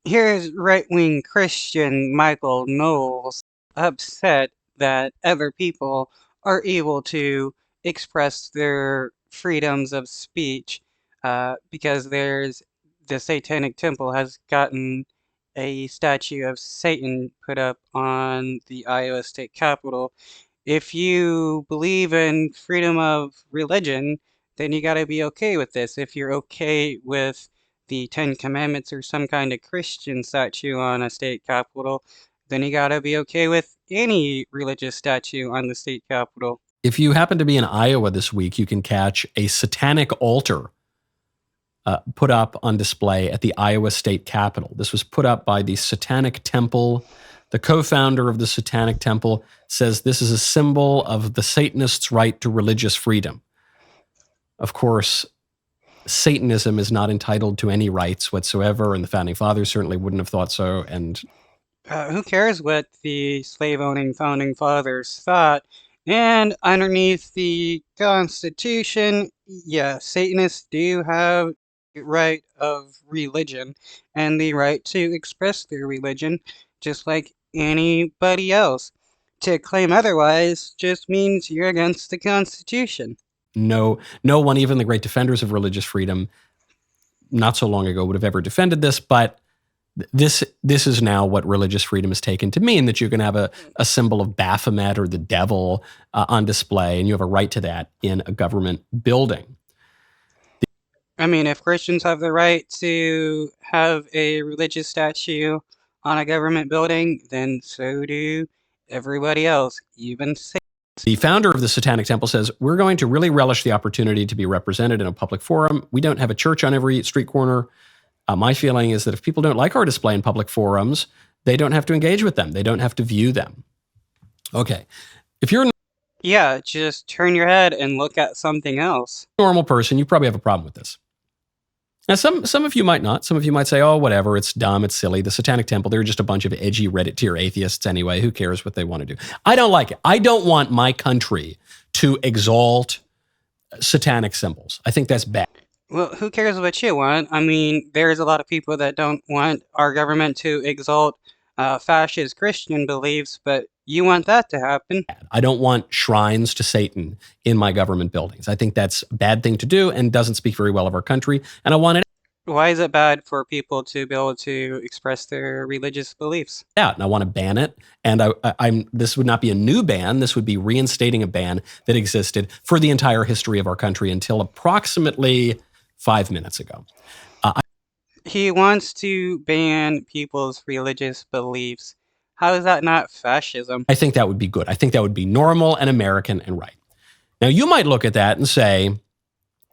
Here's right-wing Christian Michael Knowles upset that other people are able to express their freedoms of speech because the Satanic Temple has gotten a statue of Satan put up on the Iowa State Capitol. If you believe in freedom of religion, then you gotta be okay with this. If you're okay with the Ten Commandments or some kind of Christian statue on a state capitol, then you gotta be okay with any religious statue on the state capitol. If you happen to be in Iowa this week, you can catch a satanic altar put up on display at the Iowa State Capitol. This was put up by the Satanic Temple. The co-founder of the Satanic Temple says this is a symbol of the Satanists' right to religious freedom. Of course, Satanism is not entitled to any rights whatsoever, and the Founding Fathers certainly wouldn't have thought so. And who cares what the slave-owning Founding Fathers thought? And underneath the Constitution, yeah, Satanists do have the right of religion and the right to express their religion, just like anybody else. To claim otherwise just means you're against the Constitution. no one, even the great defenders of religious freedom, not so long ago would have ever defended this, but this is now what religious freedom is taken to mean, that you can have a symbol of Baphomet or the devil on display, and you have a right to that in a government building. I mean, if Christians have the right to have a religious statue on a government building, then so do everybody else, even Satanists. The founder of the Satanic Temple says, we're going to really relish the opportunity to be represented in a public forum. We don't have a church on every street corner. My feeling is that if people don't like our display in public forums, they don't have to engage with them. They don't have to view them. Okay. If you're a Yeah, just turn your head and look at something else. normal person, you probably have a problem with this. Now, some of you might not. Some of you might say, oh, whatever, it's dumb, it's silly. The Satanic Temple, they're just a bunch of edgy Reddit tier atheists anyway. Who cares what they want to do? I don't like it. I don't want my country to exalt satanic symbols. I think that's bad. Well, who cares what you want? I mean, there's a lot of people that don't want our government to exalt fascist Christian beliefs, but you want that to happen. I don't want shrines to Satan in my government buildings. I think that's a bad thing to do and doesn't speak very well of our country. And I want it Why is it bad for people to be able to express their religious beliefs? out, and I want to ban it. And this would not be a new ban. This would be reinstating a ban that existed for the entire history of our country until approximately 5 minutes ago. He wants to ban people's religious beliefs. How is that not fascism? I think that would be good. I think that would be normal and American and right. Now, you might look at that and say,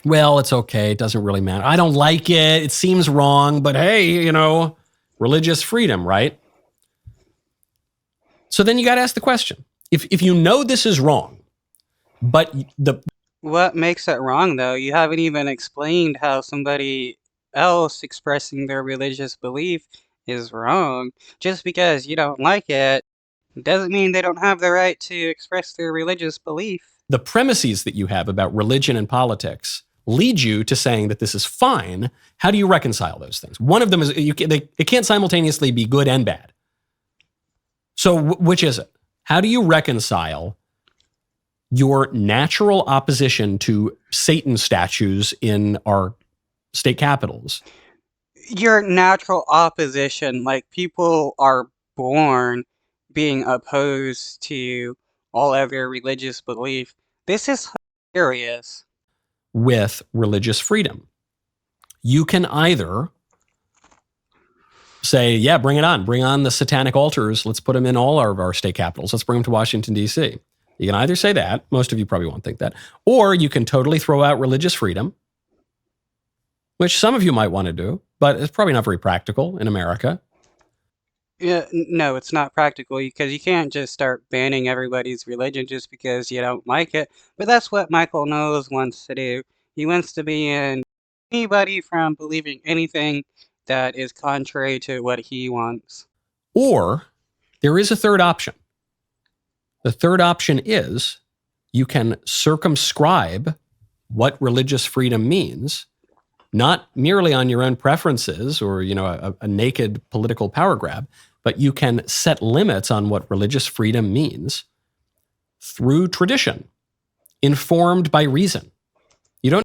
well, it's okay. It doesn't really matter. I don't like it. It seems wrong, but hey, religious freedom, right? So then you got to ask the question. If you know this is wrong, but What makes it wrong, though? You haven't even explained how somebody else expressing their religious belief is wrong. Just because you don't like it doesn't mean they don't have the right to express their religious belief. the premises that you have about religion and politics lead you to saying that this is fine. How do you reconcile those things? One of them is it can't simultaneously be good and bad. So which is it? How do you reconcile your natural opposition to Satan statues in our state capitals? Your natural opposition, like people are born being opposed to all other religious belief. This is hilarious. With religious freedom. You can either say, yeah, bring it on. Bring on the satanic altars. Let's put them in all of our state capitals. Let's bring them to Washington, D.C. You can either say that. Most of you probably won't think that. Or you can totally throw out religious freedom, which some of you might want to do, but it's probably not very practical in America. Yeah, no, it's not practical because you can't just start banning everybody's religion just because you don't like it. But that's what Michael Knowles wants to do. He wants to ban anybody from believing anything that is contrary to what he wants. Or there is a third option. The third option is you can circumscribe what religious freedom means not merely on your own preferences or, a naked political power grab, but you can set limits on what religious freedom means through tradition, informed by reason. You don't.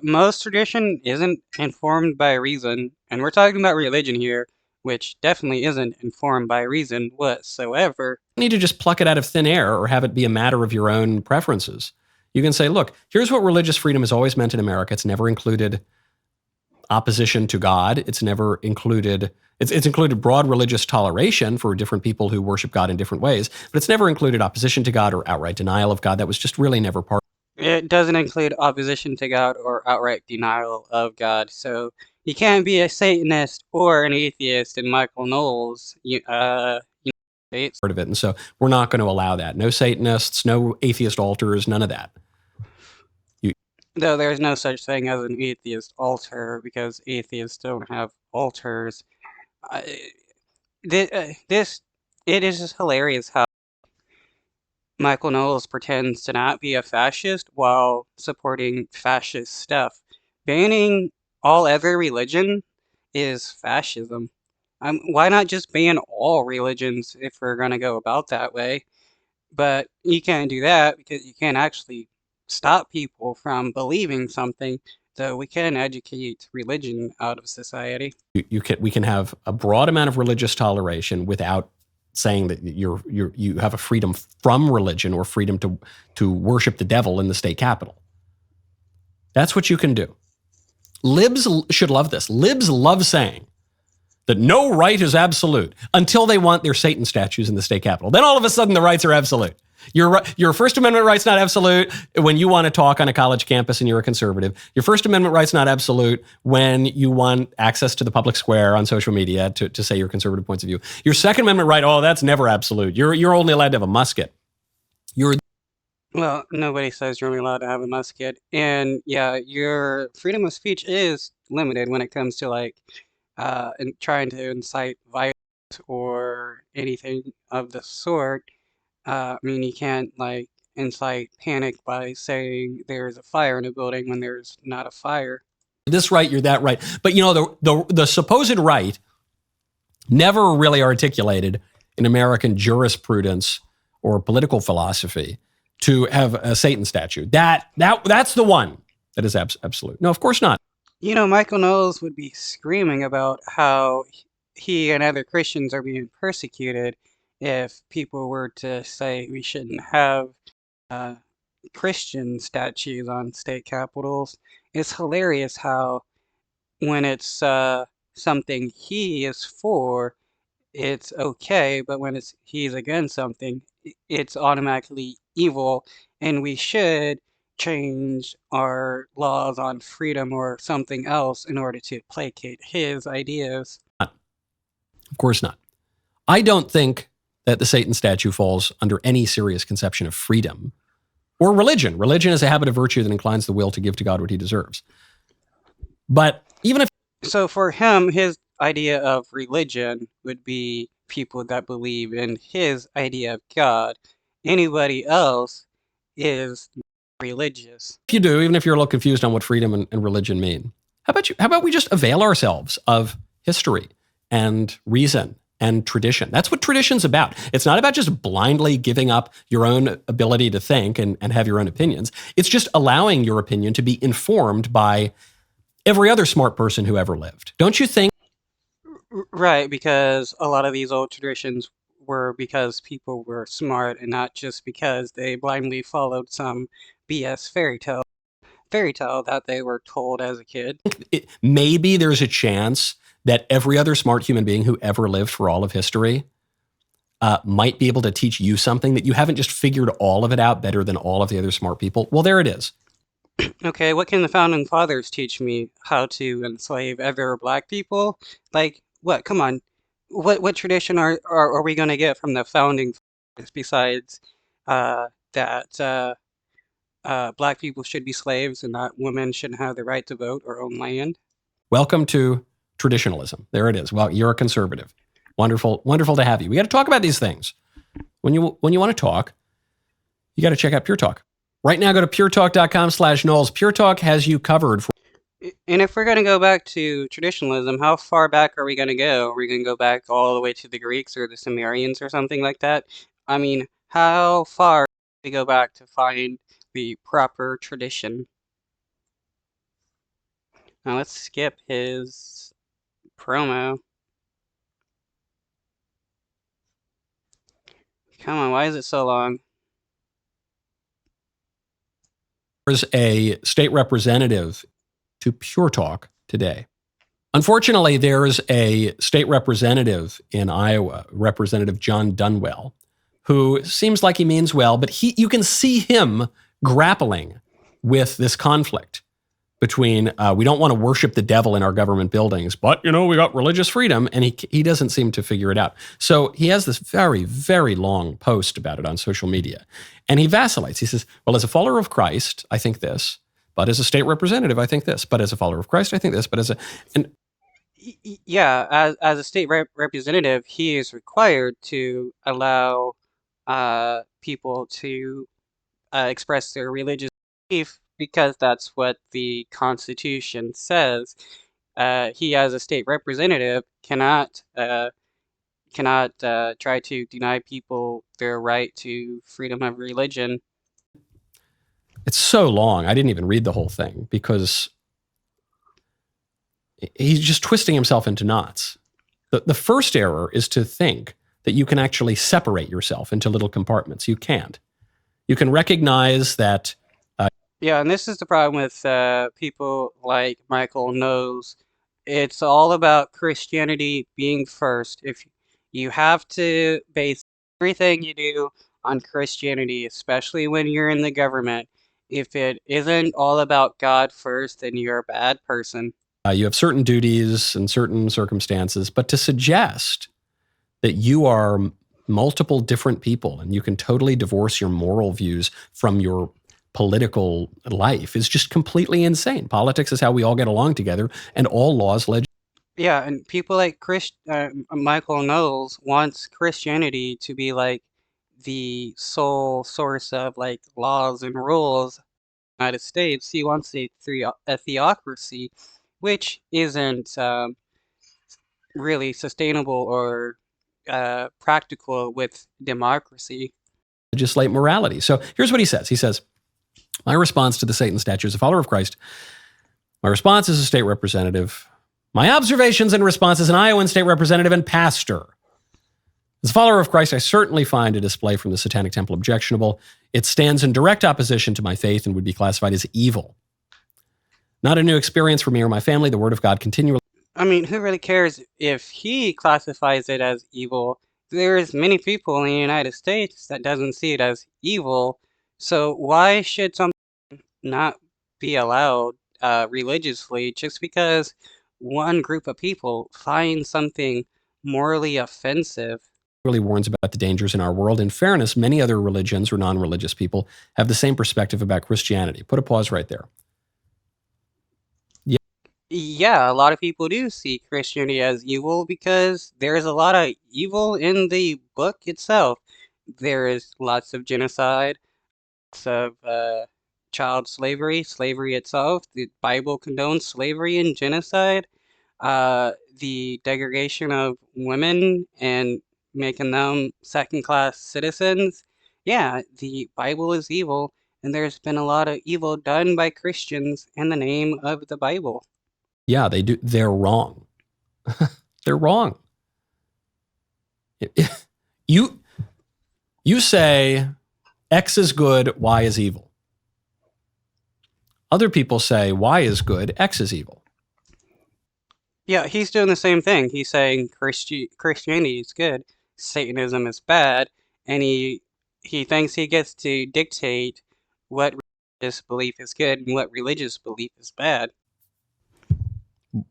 Most tradition isn't informed by reason, and we're talking about religion here, which definitely isn't informed by reason whatsoever. Need to just pluck it out of thin air or have it be a matter of your own preferences. You can say, look, here's what religious freedom has always meant in America. It's never included opposition to God. It's never included, it's included broad religious toleration for different people who worship God in different ways, but it's never included opposition to God or outright denial of God. That was just really never part. It doesn't include opposition to God or outright denial of God, so you can't be a Satanist or an atheist in Michael Knowles' States. Part of it. And so we're not going to allow that. No Satanists, no atheist altars, none of that. Though there's no such thing as an atheist altar because atheists don't have altars. It is just hilarious how Michael Knowles pretends to not be a fascist while supporting fascist stuff. Banning all other religion is fascism. Why not just ban all religions if we're going to go about that way? But you can't do that because you can't actually stop people from believing something, though we can educate religion out of society. We can have a broad amount of religious toleration without saying that you have a freedom from religion or freedom to worship the devil in the state capitol. That's what you can do. Libs should love this. Libs love saying that no right is absolute until they want their Satan statues in the state capitol. Then all of a sudden the rights are absolute. Your First Amendment right's not absolute when you want to talk on a college campus and you're a conservative. Your First Amendment right's not absolute when you want access to the public square on social media to say your conservative points of view. Your Second Amendment right, that's never absolute. You're only allowed to have a musket. Well, nobody says you're only allowed to have a musket. And yeah, your freedom of speech is limited when it comes to trying to incite violence or anything of the sort. You can't incite panic by saying there's a fire in a building when there's not a fire. This right, you're that right. But the supposed right never really articulated in American jurisprudence or political philosophy to have a Satan statue. That's the one that is absolute. No, of course not. Michael Knowles would be screaming about how he and other Christians are being persecuted if people were to say we shouldn't have Christian statues on state capitals. It's hilarious how when it's something he is for, it's okay, but when he's against something, it's automatically evil, and we should change our laws on freedom or something else in order to placate his ideas. Of course not. I don't think that the Satan statue falls under any serious conception of freedom or religion. Religion is a habit of virtue that inclines the will to give to God what he deserves. But even if... So for him, his idea of religion would be people that believe in his idea of God. Anybody else is religious. If you do, even if you're a little confused on what freedom and religion mean, how about we just avail ourselves of history and reason and tradition? That's what tradition's about. It's not about just blindly giving up your own ability to think and have your own opinions. It's just allowing your opinion to be informed by every other smart person who ever lived. Don't you think? Right, because a lot of these old traditions were because people were smart and not just because they blindly followed some BS fairy tale that they were told as a kid. Maybe there's a chance that every other smart human being who ever lived for all of history might be able to teach you something that you haven't just figured all of it out better than all of the other smart people. Well, there it is. Okay, what can the founding fathers teach me? How to enslave ever black people? What? Come on. What tradition are we going to get from the founding fathers besides that black people should be slaves and that women shouldn't have the right to vote or own land? Welcome to traditionalism. There it is. Well, you're a conservative. Wonderful to have you. We got to talk about these things. When you want to talk, you got to check out Pure Talk. Right now, go to puretalk.com/Knowles. Pure Talk has you covered. And if we're going to go back to traditionalism, how far back are we going to go? Are we going to go back all the way to the Greeks or the Sumerians or something like that? I mean, how far do we go back to find the proper tradition? Now let's skip his promo. Come on, why is it so long? There's a state representative to Pure Talk today. Unfortunately, there's a state representative in Iowa, Representative John Dunwell, who seems like he means well, but you can see him grappling with this conflict between we don't want to worship the devil in our government buildings, but we got religious freedom, and he doesn't seem to figure it out. So he has this very, very long post about it on social media, and he vacillates. He says, "Well, as a follower of Christ, I think this, but as a state representative, I think this, but as a follower of Christ, I think this, but as a..." And Yeah, as a state representative, he is required to allow people to express their religious belief because that's what the Constitution says. He, as a state representative, cannot try to deny people their right to freedom of religion. it's so long. I didn't even read the whole thing because he's just twisting himself into knots. The first error is to think that you can actually separate yourself into little compartments. You can't. You can recognize that. Yeah, and this is the problem with people like Michael Knowles. It's all about Christianity being first. If you have to base everything you do on Christianity, especially when you're in the government, if it isn't all about God first, then you're a bad person. You have certain duties and certain circumstances, but to suggest that you are multiple different people and you can totally divorce your moral views from your political life is just completely insane. Politics is how we all get along together, and all laws, Yeah, and people like Michael Knowles wants Christianity to be like the sole source of like laws and rules in the United States. He wants a theocracy, which isn't really sustainable or practical with democracy. legislate morality. So here's what he says. He says, "My response to the Satan statue as a follower of Christ, my response as a state representative, my observations and response as an Iowan state representative and pastor. As a follower of Christ, I certainly find a display from the Satanic Temple objectionable. It stands in direct opposition to my faith and would be classified as evil. Not a new experience for me or my family. The Word of God continually..." I mean, who really cares if he classifies it as evil? There's many people in the United States that doesn't see it as evil. So why should something not be allowed religiously just because one group of people find something morally offensive? Really warns about the dangers in our world. In fairness, many other religions or non-religious people have the same perspective about Christianity. Put a pause right there. Yeah, a lot of people do see Christianity as evil because there's a lot of evil in the book itself. There is lots of genocide, lots of child slavery, slavery itself. The Bible condones slavery and genocide. The degradation of women and making them second-class citizens. Yeah, the Bible is evil, and there's been a lot of evil done by Christians in the name of the Bible. Yeah, they do. They're wrong. They're wrong. You you say X is good, Y is evil. Other people say Y is good, X is evil. Yeah, he's doing the same thing. He's saying Christianity is good, Satanism is bad, and he thinks he gets to dictate what religious belief is good and what religious belief is bad.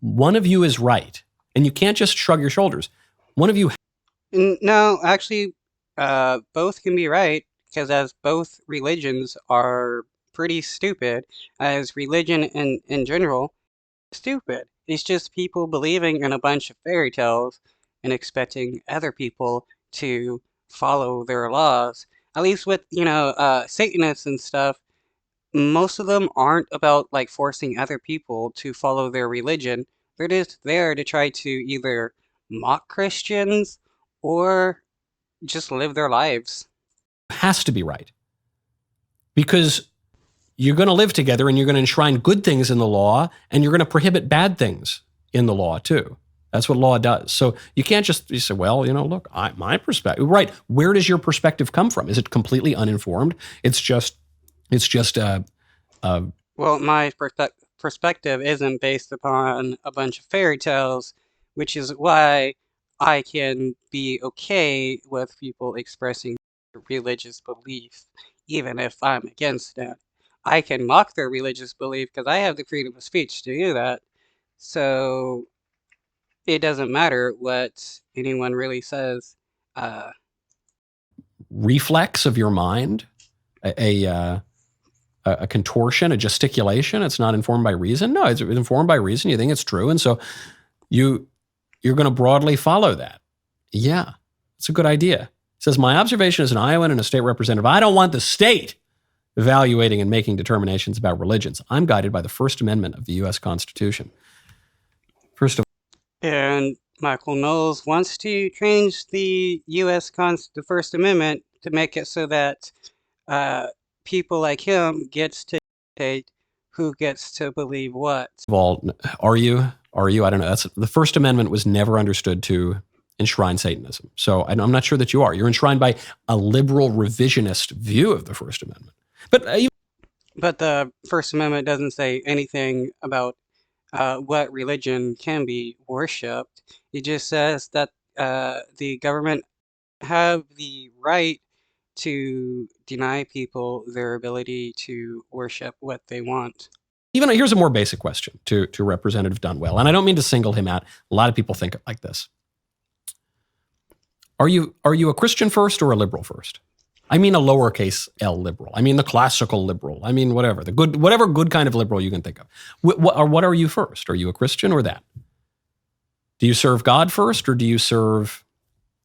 One of you is right, and you can't just shrug your shoulders. One of you... No, actually, both can be right, because as both religions are pretty stupid, as religion in general, stupid. It's just people believing in a bunch of fairy tales and expecting other people to follow their laws. At least with, Satanists and stuff, most of them aren't about like forcing other people to follow their religion. They're just there to try to either mock Christians or just live their lives. Has to be right because you're going to live together and you're going to enshrine good things in the law and you're going to prohibit bad things in the law too. That's what law does. So you can't just you say, well, look, my perspective, right? Where does your perspective come from? Is it completely uninformed? It's just Well, my perspective isn't based upon a bunch of fairy tales, which is why I can be okay with people expressing their religious belief, even if I'm against it. I can mock their religious belief because I have the freedom of speech to do that. So it doesn't matter what anyone really says. Uh, reflex of your mind, a contortion, a gesticulation. It's not informed by reason. No, it's informed by reason. You think it's true, and so you're going to broadly follow that. Yeah, it's a good idea. It says, my observation as an Iowan and a state representative, I don't want the state evaluating and making determinations about religions. I'm guided by the First Amendment of the U.S. Constitution. First of and Michael Knowles wants to change the the First Amendment to make it so that uh, people like him gets to dictate who gets to believe what. all, are you? I don't know. That's the First Amendment was never understood to enshrine Satanism. So I'm not sure that you are. You're enshrined by a liberal revisionist view of the First Amendment. But the First Amendment doesn't say anything about what religion can be worshipped. It just says that the government have the right to deny people their ability to worship what they want. even here's a more basic question to Representative Dunwell, and I don't mean to single him out. A lot of people think like this. Are you a Christian first or a liberal first? I mean a lowercase L liberal. I mean the classical liberal. I mean whatever good kind of liberal you can think of. What are you first? Are you a Christian or that? Do you serve God first or do you serve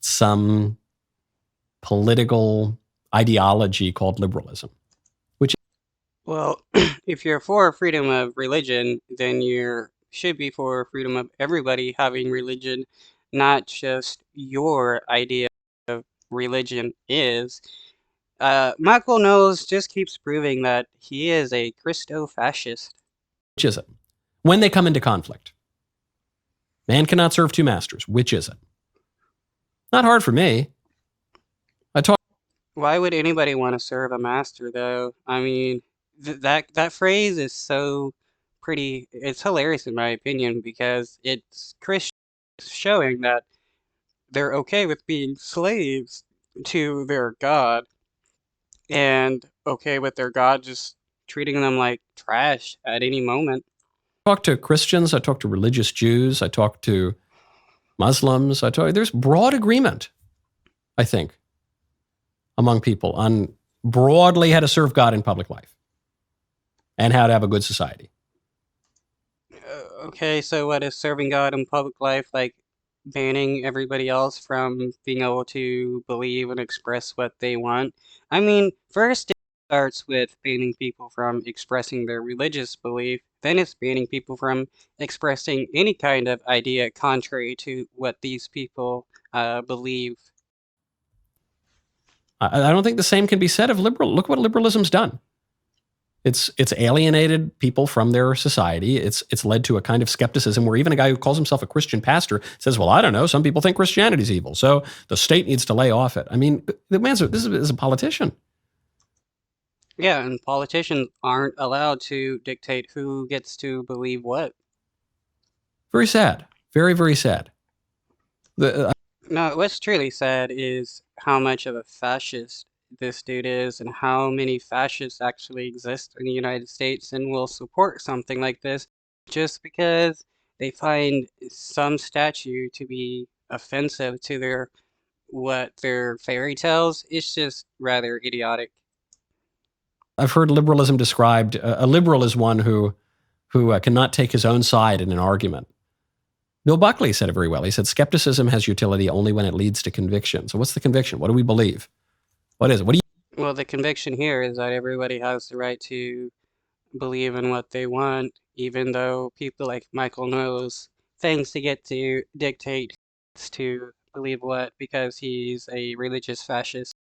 some political ideology called liberalism? Well, if you're for freedom of religion, then you should be for freedom of everybody having religion, not just your idea of religion is. Michael Knowles just keeps proving that he is a Christofascist. Which is it? When they come into conflict. Man cannot serve two masters. Which is it? Not hard for me. Why would anybody want to serve a master, though? I mean, that phrase is so pretty. It's hilarious in my opinion because it's Christians showing that they're okay with being slaves to their God and okay with their God just treating them like trash at any moment. I talk to Christians. I talk to religious Jews. I talk to Muslims. There's broad agreement, I think, among people on broadly how to serve God in public life and how to have a good society. Okay, so what is serving God in public life like banning everybody else from being able to believe and express what they want? I mean, first it starts with banning people from expressing their religious belief, then it's banning people from expressing any kind of idea contrary to what these people believe. I don't think the same can be said of liberal. Look what liberalism's done. It's alienated people from their society. It's led to a kind of skepticism where even a guy who calls himself a Christian pastor says, well, I don't know, some people think Christianity's evil, so the state needs to lay off it. I mean, this is a politician. Yeah, and politicians aren't allowed to dictate who gets to believe what. Very sad. Very, very sad. No, what's truly sad is how much of a fascist this dude is and how many fascists actually exist in the United States and will support something like this just because they find some statue to be offensive to their fairy tales. It's just rather idiotic. I've heard liberalism described. A liberal is one who cannot take his own side in an argument. Bill Buckley said it very well. He said, skepticism has utility only when it leads to conviction. So what's the conviction? What do we believe? What is it? Well, the conviction here is that everybody has the right to believe in what they want, even though people like Michael Knowles thinks to get to dictate to believe what because he's a religious fascist.